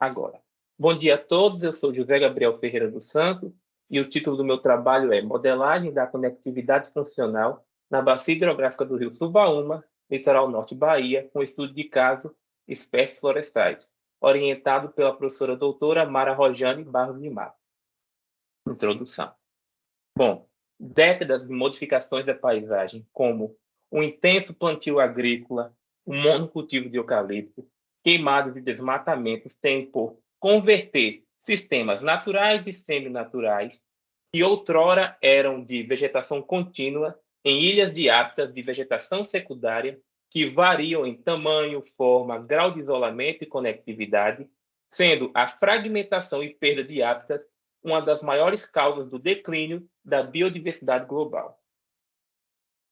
agora. Bom dia a todos, eu sou José Gabriel Ferreira dos Santos e o título do meu trabalho é Modelagem da Conectividade Funcional na Bacia Hidrográfica do Rio Subaúma, Litoral Norte Bahia, com estudo de caso espécies florestais, orientado pela professora doutora Mara Rojane Barros de Mato. Introdução. Bom, décadas de modificações da paisagem, como o intenso plantio agrícola, o monocultivo de eucalipto, queimadas e desmatamentos têm por converter sistemas naturais e seminaturais, que outrora eram de vegetação contínua, em ilhas de hábitats de vegetação secundária, que variam em tamanho, forma, grau de isolamento e conectividade, sendo a fragmentação e perda de hábitats uma das maiores causas do declínio da biodiversidade global.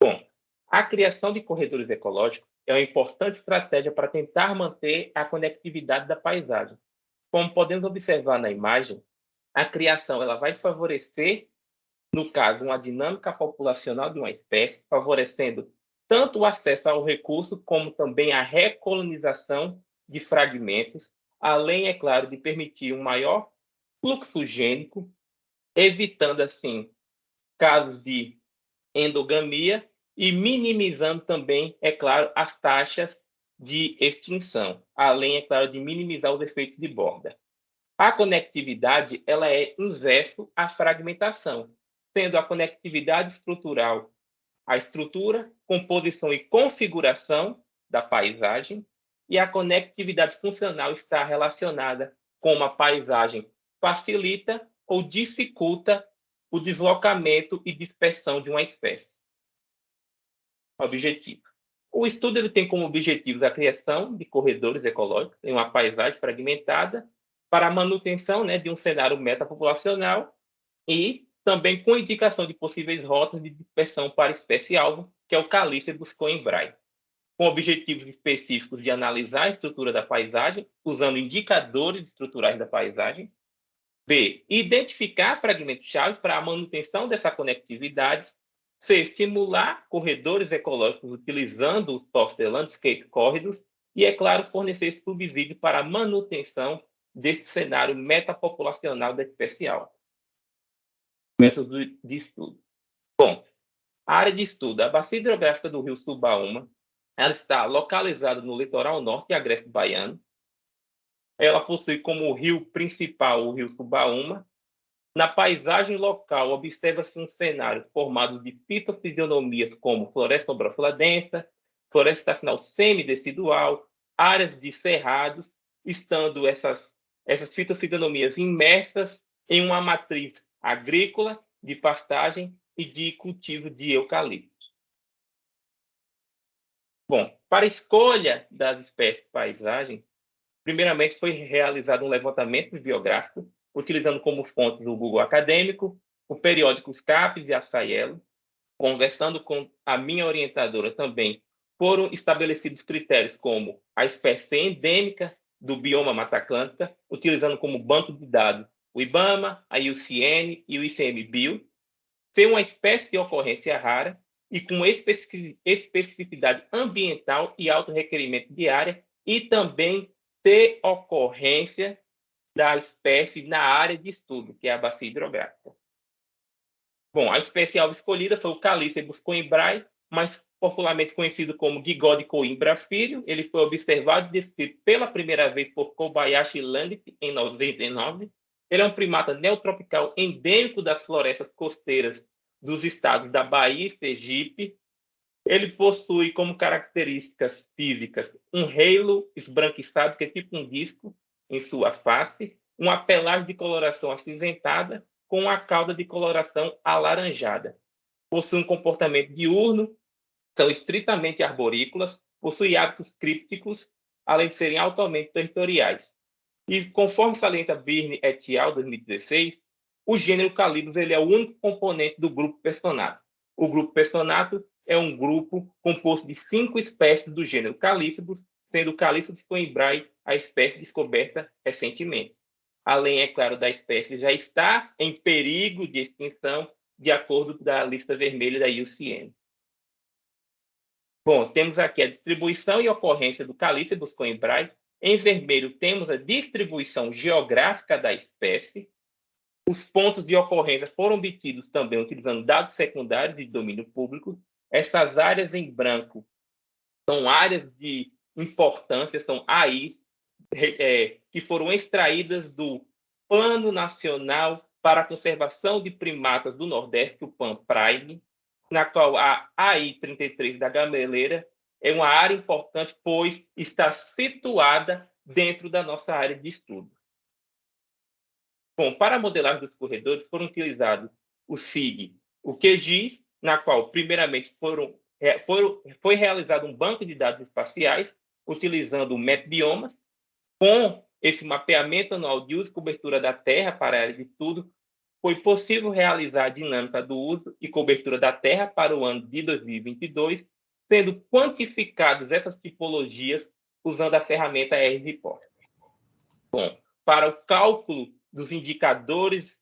Bom, a criação de corredores ecológicos é uma importante estratégia para tentar manter a conectividade da paisagem. Como podemos observar na imagem, a criação ela vai favorecer, no caso, uma dinâmica populacional de uma espécie, favorecendo tanto o acesso ao recurso, como também a recolonização de fragmentos, além, é claro, de permitir um maior fluxo gênico, evitando, assim, casos de endogamia e minimizando também, é claro, as taxas de extinção, além, é claro, de minimizar os efeitos de borda. A conectividade ela é inverso à fragmentação, sendo a conectividade estrutural a estrutura, composição e configuração da paisagem, e a conectividade funcional está relacionada com uma paisagem facilita ou dificulta o deslocamento e dispersão de uma espécie. Objetivo. O estudo ele tem como objetivos a criação de corredores ecológicos em uma paisagem fragmentada para a manutenção, de um cenário metapopulacional e também com indicação de possíveis rotas de dispersão para a espécie-alvo, que é o Callicebus coimbrai, com objetivos específicos de analisar a estrutura da paisagem, usando indicadores estruturais da paisagem. B. Identificar fragmentos-chave para a manutenção dessa conectividade. C. Simular corredores ecológicos utilizando os Software Landscape Corridors. E, é claro, fornecer subsídio para a manutenção deste cenário metapopulacional da espécie-alvo. Método de estudo. Bom, a área de estudo, a bacia hidrográfica do rio Subaúma, ela está localizada no litoral norte e agreste baiano. Ela possui como rio principal o rio Subaúma. Na paisagem local, observa-se um cenário formado de fitofisionomias como floresta ombrófila densa, floresta estacional semidecidual, áreas de cerrados, estando essas fitofisionomias imersas em uma matriz agrícola, de pastagem e de cultivo de eucalipto. Bom, para a escolha das espécies de paisagem, primeiramente foi realizado um levantamento bibliográfico, utilizando como fontes o Google Acadêmico, o periódico SCAPES e a Scielo. Conversando com a minha orientadora também, foram estabelecidos critérios como a espécie endêmica do bioma Mata Atlântica, utilizando como banco de dados o IBAMA, a IUCN e o ICMBio, ser uma espécie de ocorrência rara e com especificidade ambiental e alto requerimento de área, e também ter ocorrência da espécie na área de estudo, que é a bacia hidrográfica. Bom, a espécie-alvo escolhida foi o Callicebus coimbrai, mais popularmente conhecido como Gigode coimbra filho. Ele foi observado e descrito pela primeira vez por Kobayashi Langit em 99. Ele é um primata neotropical endêmico das florestas costeiras dos estados da Bahia e Sergipe. Ele possui como características físicas um halo esbranquiçado, que é tipo um disco em sua face, uma pelagem de coloração acinzentada, com a cauda de coloração alaranjada. Possui um comportamento diurno, são estritamente arborícolas, possuem hábitos crípticos, além de serem altamente territoriais. E conforme salienta Birne et al. 2016, o gênero Calidus ele é o único componente do grupo Personato. O grupo Personato é um grupo composto de 5 espécies do gênero Callicebus, sendo o Callicebus coimbrai a espécie descoberta recentemente. Além, é claro, da espécie já está em perigo de extinção, de acordo com a lista vermelha da IUCN. Bom, temos aqui a distribuição e ocorrência do Callicebus coimbrai. Em vermelho, temos a distribuição geográfica da espécie. Os pontos de ocorrência foram obtidos também utilizando dados secundários de domínio público. Essas áreas em branco são áreas de importância, são AIs, que foram extraídas do Plano Nacional para a Conservação de Primatas do Nordeste, o PAN-PRIME, na qual a AI 33 da Gameleira é uma área importante, pois está situada dentro da nossa área de estudo. Bom, para a modelagem dos corredores foram utilizados o SIG, o QGIS, na qual, primeiramente, foi realizado um banco de dados espaciais, utilizando o MapBiomas. Com esse mapeamento anual de uso e cobertura da Terra para a área de estudo, foi possível realizar a dinâmica do uso e cobertura da Terra para o ano de 2022, sendo quantificadas essas tipologias usando a ferramenta R-Report. Bom, para o cálculo dos indicadores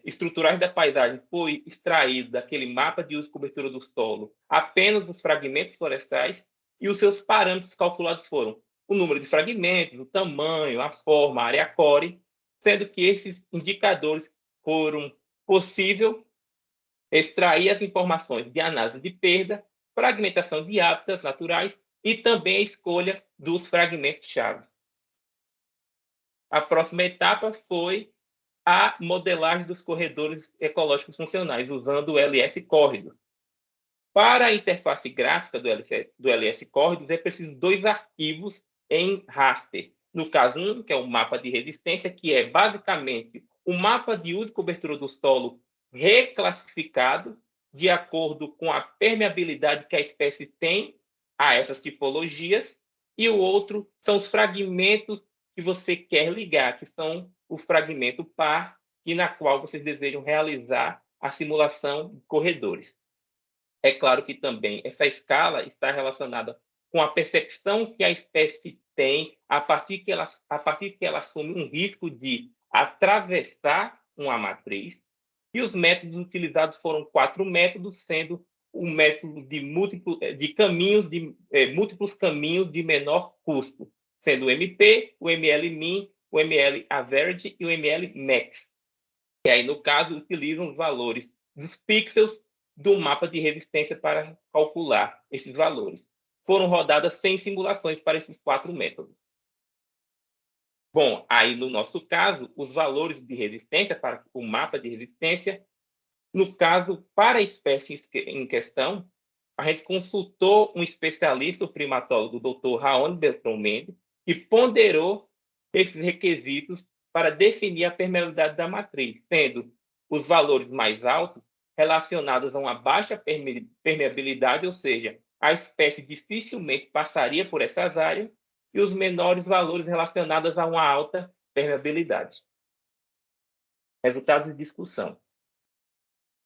estruturais da paisagem, foi extraído daquele mapa de uso e cobertura do solo apenas os fragmentos florestais e os seus parâmetros calculados foram o número de fragmentos, o tamanho, a forma, a área core, sendo que esses indicadores foram possível extrair as informações de análise de perda, fragmentação de hábitats naturais e também a escolha dos fragmentos-chave. A próxima etapa foi a modelagem dos corredores ecológicos funcionais, usando o LS Corridor. Para a interface gráfica do LS Corridor, é preciso 2 arquivos em raster. No caso, um, que é o mapa de resistência, que é basicamente o mapa de uso e cobertura do solo reclassificado de acordo com a permeabilidade que a espécie tem a essas tipologias, e o outro são os fragmentos que você quer ligar, que são o fragmento par, e na qual vocês desejam realizar a simulação de corredores. É claro que também essa escala está relacionada com a percepção que a espécie tem a partir que ela assume um risco de atravessar uma matriz. E os métodos utilizados foram 4 métodos, sendo o método de múltiplos caminhos de menor custo, sendo o MP, o ML-Min, o ML-Average e o ML-Max. E aí, no caso, utilizam os valores dos pixels do mapa de resistência para calcular esses valores. Foram rodadas 100 simulações para esses 4 métodos. Bom, aí no nosso caso, os valores de resistência para o mapa de resistência, no caso, para a espécie em questão, a gente consultou um especialista, o primatólogo, o Dr. Raoni Beltrão Mendes, que ponderou esses requisitos para definir a permeabilidade da matriz, sendo os valores mais altos relacionados a uma baixa permeabilidade, ou seja, a espécie dificilmente passaria por essas áreas, e os menores valores relacionados a uma alta permeabilidade. Resultados de discussão.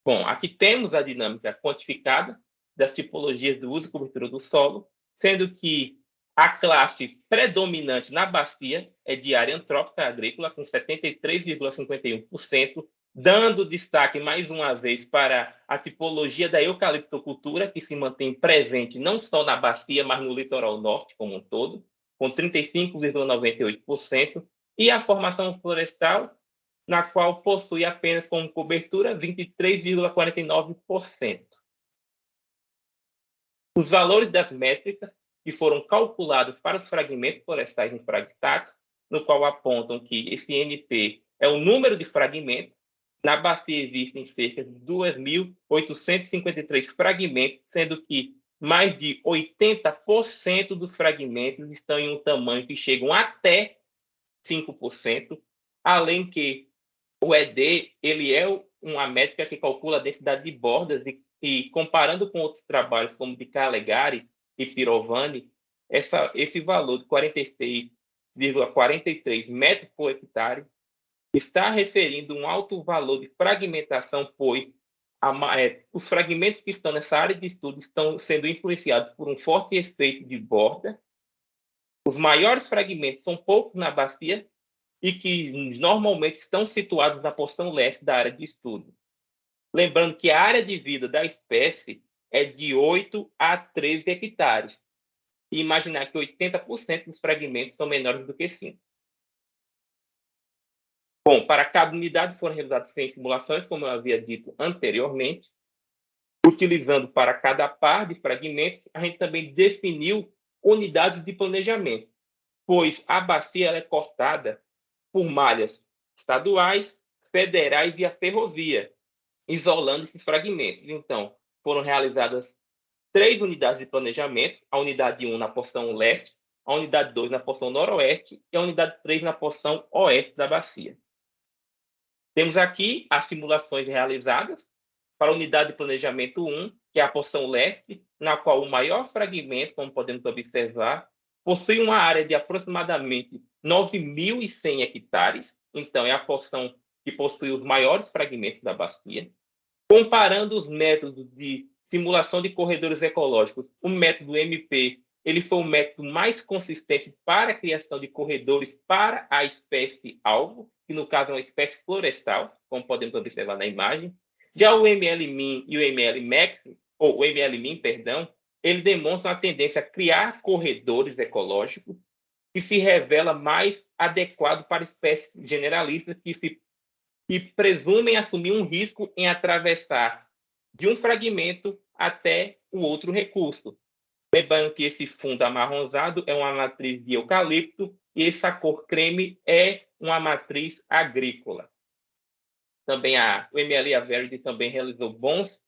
Bom, aqui temos a dinâmica quantificada das tipologias do uso e cobertura do solo, sendo que a classe predominante na bacia é de área antrópica agrícola, com 73,51%, dando destaque, mais uma vez, para a tipologia da eucaliptocultura, que se mantém presente não só na bacia, mas no litoral norte como um todo, com 35,98%, e a formação florestal, na qual possui apenas como cobertura 23,49%. Os valores das métricas que foram calculados para os fragmentos florestais infragstados, no qual apontam que esse NP é o número de fragmentos. Na bacia existem cerca de 2.853 fragmentos, sendo que mais de 80% dos fragmentos estão em um tamanho que chegam até 5%, além que o ED ele é uma métrica que calcula a densidade de bordas e comparando com outros trabalhos como de Calegari e Pirovani, esse valor de 46,43 metros por hectare está referindo um alto valor de fragmentação, pois os fragmentos que estão nessa área de estudo estão sendo influenciados por um forte efeito de borda. Os maiores fragmentos são poucos na bacia e que normalmente estão situados na porção leste da área de estudo. Lembrando que a área de vida da espécie é de 8 a 13 hectares. e imaginar que 80% dos fragmentos são menores do que 5. Bom, para cada unidade foram realizadas 100 simulações, como eu havia dito anteriormente. Utilizando para cada par de fragmentos, a gente também definiu unidades de planejamento, pois a bacia ela é cortada por malhas estaduais, federais e a ferrovia, isolando esses fragmentos. Então, foram realizadas 3 unidades de planejamento, a unidade 1 na porção leste, a unidade 2 na porção noroeste e a unidade 3 na porção oeste da bacia. Temos aqui as simulações realizadas para a unidade de planejamento 1, que é a porção leste, na qual o maior fragmento, como podemos observar, possui uma área de aproximadamente 9.100 hectares, então é a porção que possui os maiores fragmentos da bacia. Comparando os métodos de simulação de corredores ecológicos, o método MP ele foi o método mais consistente para a criação de corredores para a espécie-alvo, que no caso é uma espécie florestal, como podemos observar na imagem. Já o MLMIN e o MLMAX, ou o MLMIN, perdão, ele demonstra a tendência a criar corredores ecológicos que se revela mais adequado para espécies generalistas que presumem assumir um risco em atravessar de um fragmento até o outro recurso. Lembrando que esse fundo amarronzado é uma matriz de eucalipto e essa cor creme é uma matriz agrícola. Também o MLA Verde também realizou bons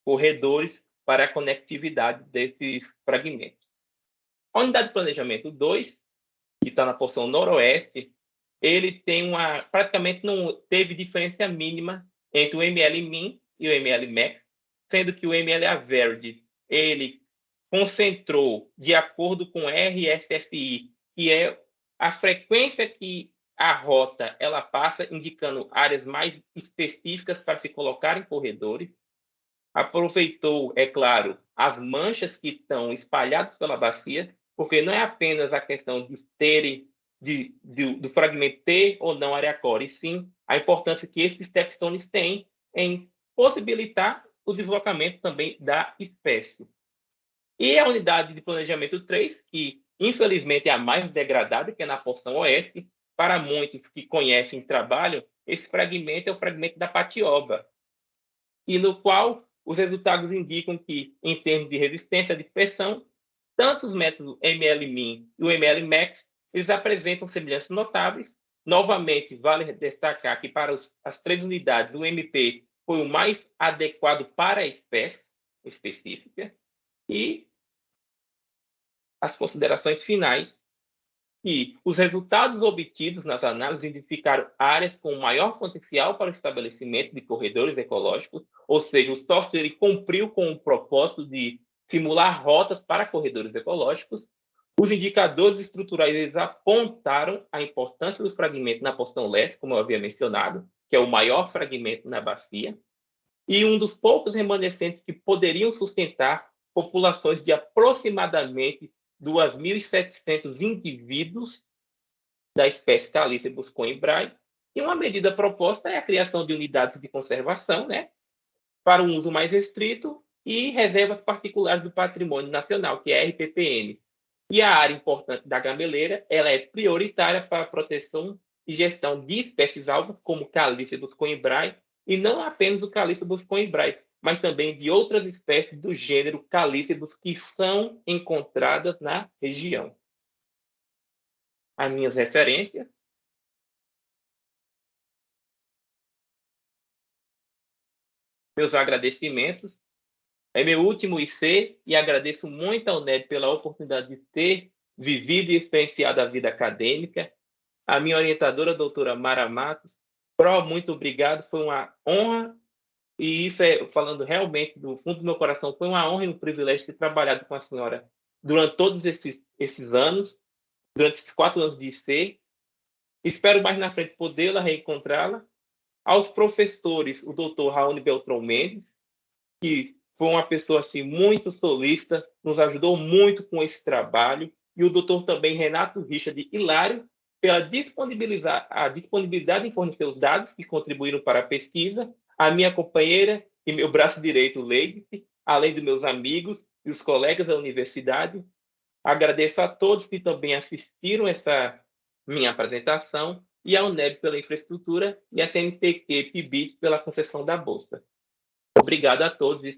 corredores para a conectividade desses fragmentos. A unidade de planejamento 2, que está na porção noroeste, ele tem praticamente não teve diferença mínima entre o MLMIN e o MLMAX, sendo que o MLA Verde ele concentrou de acordo com RSFI, que é a frequência que a rota ela passa, indicando áreas mais específicas para se colocar em corredores. Aproveitou, é claro, as manchas que estão espalhadas pela bacia, porque não é apenas a questão de terem do fragmento ter ou não área core, e sim a importância que esses stepstones têm em possibilitar o deslocamento também da espécie. E a unidade de planejamento 3, que infelizmente é a mais degradada, que é na porção oeste, para muitos que conhecem e trabalham, esse fragmento é o fragmento da patioba, e no qual os resultados indicam que, em termos de resistência à dispersão, tanto os métodos MLMIN e o MLMAX eles apresentam semelhanças notáveis. Novamente, vale destacar que para as 3 unidades, o MP foi o mais adequado para a espécie específica. E as considerações finais, que os resultados obtidos nas análises identificaram áreas com maior potencial para o estabelecimento de corredores ecológicos, ou seja, o software cumpriu com o propósito de simular rotas para corredores ecológicos. Os indicadores estruturais eles apontaram a importância do fragmento na porção leste, como eu havia mencionado, que é o maior fragmento na bacia, e um dos poucos remanescentes que poderiam sustentar populações de aproximadamente 2.700 indivíduos da espécie Calice buscoibrae. E uma medida proposta é a criação de unidades de conservação, né, para um uso mais restrito e reservas particulares do patrimônio nacional, que é a RPPN. E a área importante da gameleira ela é prioritária para a proteção e gestão de espécies-alvo, como Calice buscoibrae, e não apenas o Calice buscoibrae, mas também de outras espécies do gênero Calícedos que são encontradas na região. As minhas referências. Meus agradecimentos. É meu último IC e agradeço muito ao NEB pela oportunidade de ter vivido e experienciado a vida acadêmica. A minha orientadora, a doutora Mara Matos. Muito obrigado, foi uma honra. E isso é, falando realmente do fundo do meu coração, foi uma honra e um privilégio ter trabalhado com a senhora durante todos esses anos, durante esses 4 anos de IC. Espero mais na frente podê-la reencontrá-la. Aos professores, o doutor Raoni Beltrão Mendes, que foi uma pessoa assim, muito solista, nos ajudou muito com esse trabalho, e o doutor também Renato Richard Hilário, pela disponibilidade em fornecer os dados que contribuíram para a pesquisa, a minha companheira e meu braço direito, Leide, além dos meus amigos e os colegas da universidade. Agradeço a todos que também assistiram essa minha apresentação e ao NEB pela infraestrutura e a CNPq PIBIT pela concessão da bolsa. Obrigado a todos e